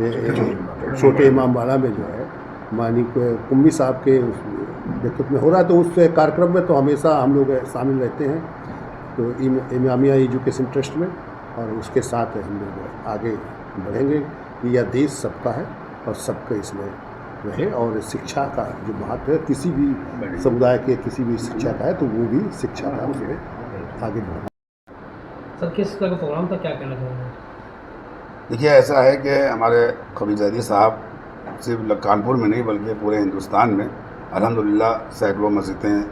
چھوٹے امام باڑہ میں جو ہے مانی کمبی صاحب کے نیترتو میں ہو رہا ہے، تو اس کارکرم میں تو ہمیشہ ہم لوگ شامل رہتے ہیں، تو امامیہ ایجوکیشن ٹرسٹ میں، اور اس کے ساتھ ہم لوگ آگے بڑھیں گے. یہ دیش سب کا ہے اور سب کا اس میں رہے، اور شکشا کا جو بات ہے کسی بھی سمودائے کے کسی بھی شکشا کا ہے تو وہ بھی شکشا کا اس میں آگے بڑھنا. سر کس طرح کا پروگرام تھا، کیا کہنا چاہیں گے؟ دیکھیے ایسا ہے کہ ہمارے کبیر زیدی صاحب صرف کانپور میں نہیں بلکہ پورے ہندوستان میں الحمدللہ سینکڑوں مسجدیں،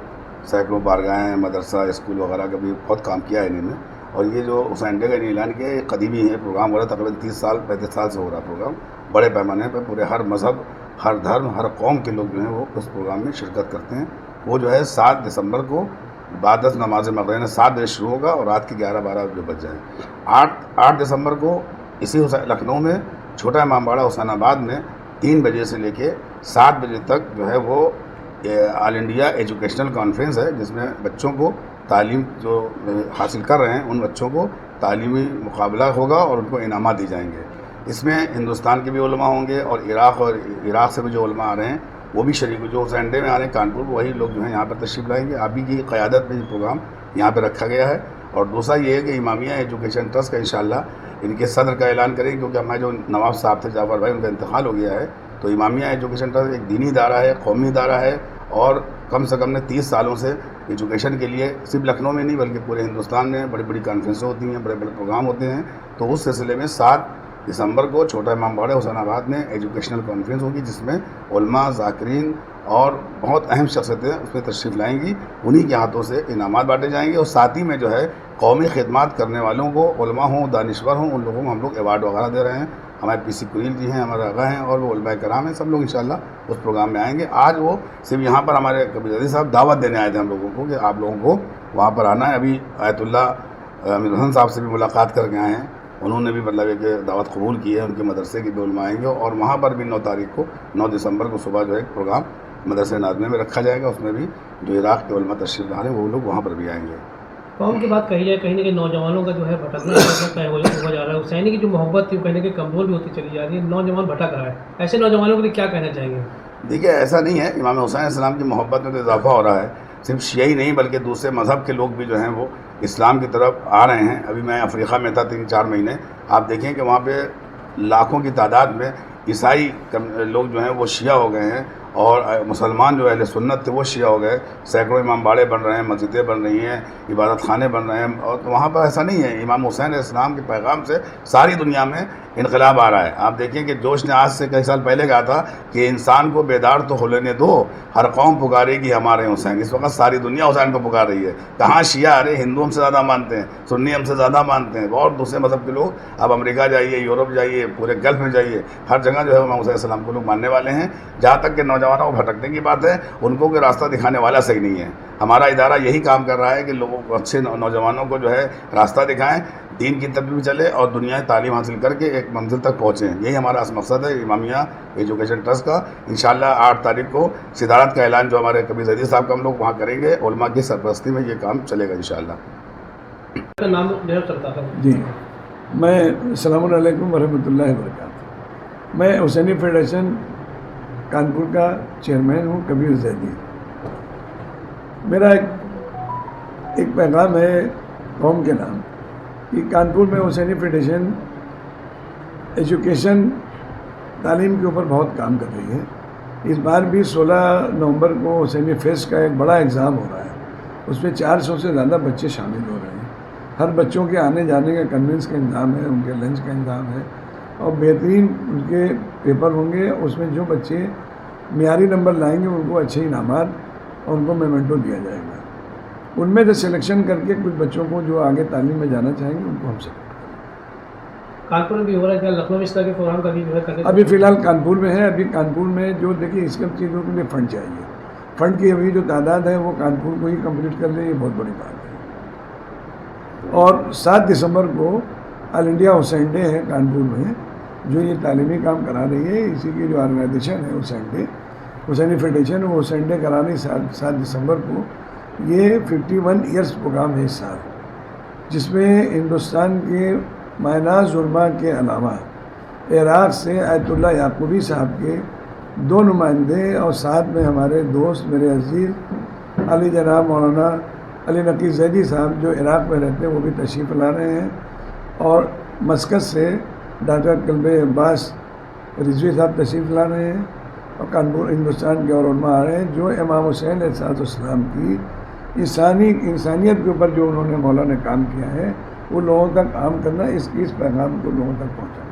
سینکڑوں بارگاہیں، مدرسہ، اسکول وغیرہ کا بھی بہت کام کیا ہے انہوں نے. اور یہ جو حسین ڈے کا اعلان کیا یہ قدیمی ہے پروگرام، ہو رہا ہے تقریباً 30-35 سال سے ہو رہا پروگرام بڑے پیمانے پہ. پورے ہر مذہب، ہر دھرم، ہر قوم کے لوگ جو ہیں وہ اس پروگرام میں شرکت کرتے ہیں. وہ جو ہے 7 دسمبر کو بعد از نماز مغرب 7 بجے شروع ہوگا اور رات کے 11-12 بجے بج جائیں. 8 دسمبر کو اسی لکھنؤ میں چھوٹا امام باڑہ حسین آباد میں 3 بجے سے لے کے 7 بجے تک جو ہے وہ آل انڈیا ایجوکیشنل کانفرنس ہے، جس میں بچوں کو تعلیم جو حاصل کر رہے ہیں ان بچوں کو تعلیمی مقابلہ ہوگا اور ان کو انعامات دی جائیں گے. اس میں ہندوستان کے بھی علماء ہوں گے اور عراق سے بھی جو علماء آ رہے ہیں وہ بھی شریک. جو حسین ڈے میں آ رہے ہیں کانپور، وہی لوگ جو ہیں یہاں پر تشریف لائیں گے. آپ ہی کی قیادت میں یہ پروگرام یہاں پہ رکھا گیا ہے. اور دوسرا یہ ہے کہ امامیہ ایجوکیشن ٹرسٹ کا انشاءاللہ ان کے صدر کا اعلان کریں گے، کیونکہ ہمارے جو نواب صاحب تھے جعفر بھائی ان کا انتقال ہو گیا ہے. تو امامیہ ایجوکیشن ٹرسٹ ایک دینی ادارہ ہے، قومی ادارہ ہے، اور کم سے کم نے 30 سالوں سے ایجوکیشن کے لیے صرف لکھنؤ میں نہیں بلکہ پورے ہندوستان میں بڑی بڑی کانفرنسیں ہوتی ہیں، بڑے بڑے پروگرام ہوتے ہیں. تو اس سلسلے میں 7 دسمبر کو چھوٹا امام باڑہ حسین آباد میں ایجوکیشنل کانفرنس ہوگی، جس میں علماء، ذاکرین اور بہت اہم شخصیتیں اس میں تشریف لائیں گی. انہی کے ہاتھوں سے انعامات بانٹے جائیں گے. اور ساتھ ہی میں جو ہے قومی خدمات کرنے والوں کو، علماء ہوں، دانشور ہوں، ان لوگوں کو ہم لوگ ایوارڈ وغیرہ دے رہے ہیں. ہمارے پی سی قلیل جی ہیں، ہمارے آغا ہیں، اور وہ علماء کرام ہیں، سب لوگ انشاءاللہ اس پروگرام میں آئیں گے. آج وہ صرف یہاں پر ہمارے کبیر زیدی صاحب دعوت دینے آئے تھے ہم لوگوں کو کہ آپ لوگوں کو وہاں پر آنا ہے. ابھی آیت اللہ امیر حسن صاحب سے بھی ملاقات کر کے آئے ہیں، انہوں نے بھی مطلب کہ دعوت قبول کی ہے. ان کے مدرسے کے بھی علماء آئیں گے، اور وہاں پر بھی 9 تاریخ کو 9 دسمبر کو صبح جو ہے ایک پروگرام مدرسے ناظمہ میں رکھا جائے گا. اس میں بھی جو عراق کے علماء تشریف لا رہے ہیں وہ لوگ وہاں پر بھی آئیں گے. قوم کی بات کہی جائے، کہیں نہ کہیں نوجوانوں کا جو ہے بھٹکنا ہو جا رہا ہے. حسینی کی جو محبت تھی وہ کہیں نہ کہیں کمزور بھی ہوتی چلی جا رہی ہے، نوجوان بھٹک رہا ہے. ایسے نوجوانوں کے لیے کیا کہنا چاہیں گے؟ دیکھیے ایسا نہیں ہے، امام حسین علیہ السلام کی محبت میں تو اضافہ ہو رہا ہے. صرف شیعہ ہی نہیں بلکہ دوسرے مذہب کے لوگ بھی جو ہیں وہ اسلام کی طرف آ رہے ہیں. ابھی میں افریقہ میں تھا 3-4 مہینے، آپ دیکھیں کہ وہاں پہ لاکھوں کی تعداد میں عیسائی لوگ جو ہیں وہ شیعہ ہو گئے ہیں، اور مسلمان جو اہل سنت تھے وہ شیعہ ہو گئے. سینکڑوں امام باڑے بن رہے ہیں، مسجدیں بن رہی ہیں، عبادت خانے بن رہے ہیں. اور وہاں پر ایسا نہیں ہے. امام حسین علیہ السلام کے پیغام سے ساری دنیا میں انقلاب آ رہا ہے. آپ دیکھیں کہ جوش نے آج سے کئی سال پہلے کہا تھا کہ انسان کو بیدار تو ہو لینے دو، ہر قوم پکارے گی ہمارے حسین. اس وقت ساری دنیا حسین کو پکار رہی ہے. کہاں شیعہ آ رہے، ہندو ہم سے زیادہ مانتے ہیں، سنی ہم سے زیادہ مانتے ہیں، اور دوسرے مذہب کے لوگ. اب امریکہ جائیے، یورپ جائیے، پورے گلف میں جائیے، ہر جگہ جو ہے امام حسین علیہ السلام کو لوگ ماننے والے ہیں. جہاں تک کہ نوجوانوں کو بھٹکنے کی بات ہے، ان کو کوئی راستہ دکھانے والا صحیح نہیں ہے. ہمارا ادارہ یہی کام کر رہا ہے کہ لوگوں کو، اچھے نوجوانوں کو جو ہے راستہ دکھائیں، دین کی طرف بھی چلے اور دنیا تعلیم حاصل کر کے ایک منزل تک پہنچیں. یہی ہمارا مقصد ہے امامیہ ایجوکیشن ٹرسٹ کا. انشاءاللہ 8 تاریخ کو صدارت کا اعلان جو ہمارے کبیر زیدی صاحب کا ہم لوگ وہاں کریں گے. علماء کی سرپرستی میں یہ کام چلے گا انشاءاللہ. کا نام جو چلتا تھا جی، میں السلام علیکم ورحمۃ اللہ وبرکاتہ. میں حسینی فیڈریشن کانپور کا چیئرمین ہوں، کبیر زیدی. میرا ایک پیغام ہے قوم کے نام کہ کانپور میں حسینی فیڈریشن ایجوکیشن تعلیم کے اوپر بہت کام کر رہی ہے. اس بار بھی 16 نومبر کو حسینی فیسٹ کا ایک بڑا ایگزام ہو رہا ہے. اس میں 400 سے زیادہ بچے شامل ہو رہے ہیں. ہر بچوں کے آنے جانے کا کنوینس کا انتظام ہے، ان کے لنچ کا انتظام ہے، اور بہترین ان کے پیپر ہوں گے. اس میں جو بچے معیاری نمبر لائیں گے ان کو اچھے انعامات اور ان کو میمنٹو دیا جائے گا. ان میں سے سلیکشن کر کے کچھ بچوں کو جو آگے تعلیم میں جانا چاہیں گے ان کو ہم سلیکٹ کانپور میں بھی ہو رہا ہے. کیا لکھنؤ میں اس طرح کے پروگرام کا بھی جو ہے کرنے؟ ابھی فی الحال کانپور میں ہے. ابھی کانپور میں جو دیکھیے اس سب چیزوں کے لیے فنڈ چاہیے. فنڈ کی ابھی جو تعداد ہے وہ کانپور کو ہی کمپلیٹ کر لے، یہ بہت بڑی بات ہے. اور 7 دسمبر کو آل انڈیا حسین ڈے ہے کانپور میں، جو یہ تعلیمی کام کرا رہی ہے. اسی کی جو آرگنائزیشن ہے حسین ڈے، حسینی فیڈریشن، وہ حسین ڈے کرا رہی 7 دسمبر کو. یہ 51 ایئرس پروگرام ہے اس سال، جس میں ہندوستان کے مایناز علماء کے علاوہ عراق سے آیت اللہ یعقوبی صاحب کے 2 نمائندے اور ساتھ میں ہمارے دوست میرے عزیز علی جناب مولانا علی نقی زیدی صاحب جو عراق میں رہتے ہیں وہ بھی تشریف لا رہے ہیں، اور مسقط سے ڈاکٹر قلب عباس رضوی صاحب تشریف لا رہے ہیں، اور کانپور ہندوستان کے اور علماء آ رہے ہیں جو امام حسین علیہ السلام کی انسانیت کے اوپر جو انہوں نے مولا نے کام کیا ہے وہ لوگوں تک عام کرنا، اس پیغام کو لوگوں تک پہنچانا۔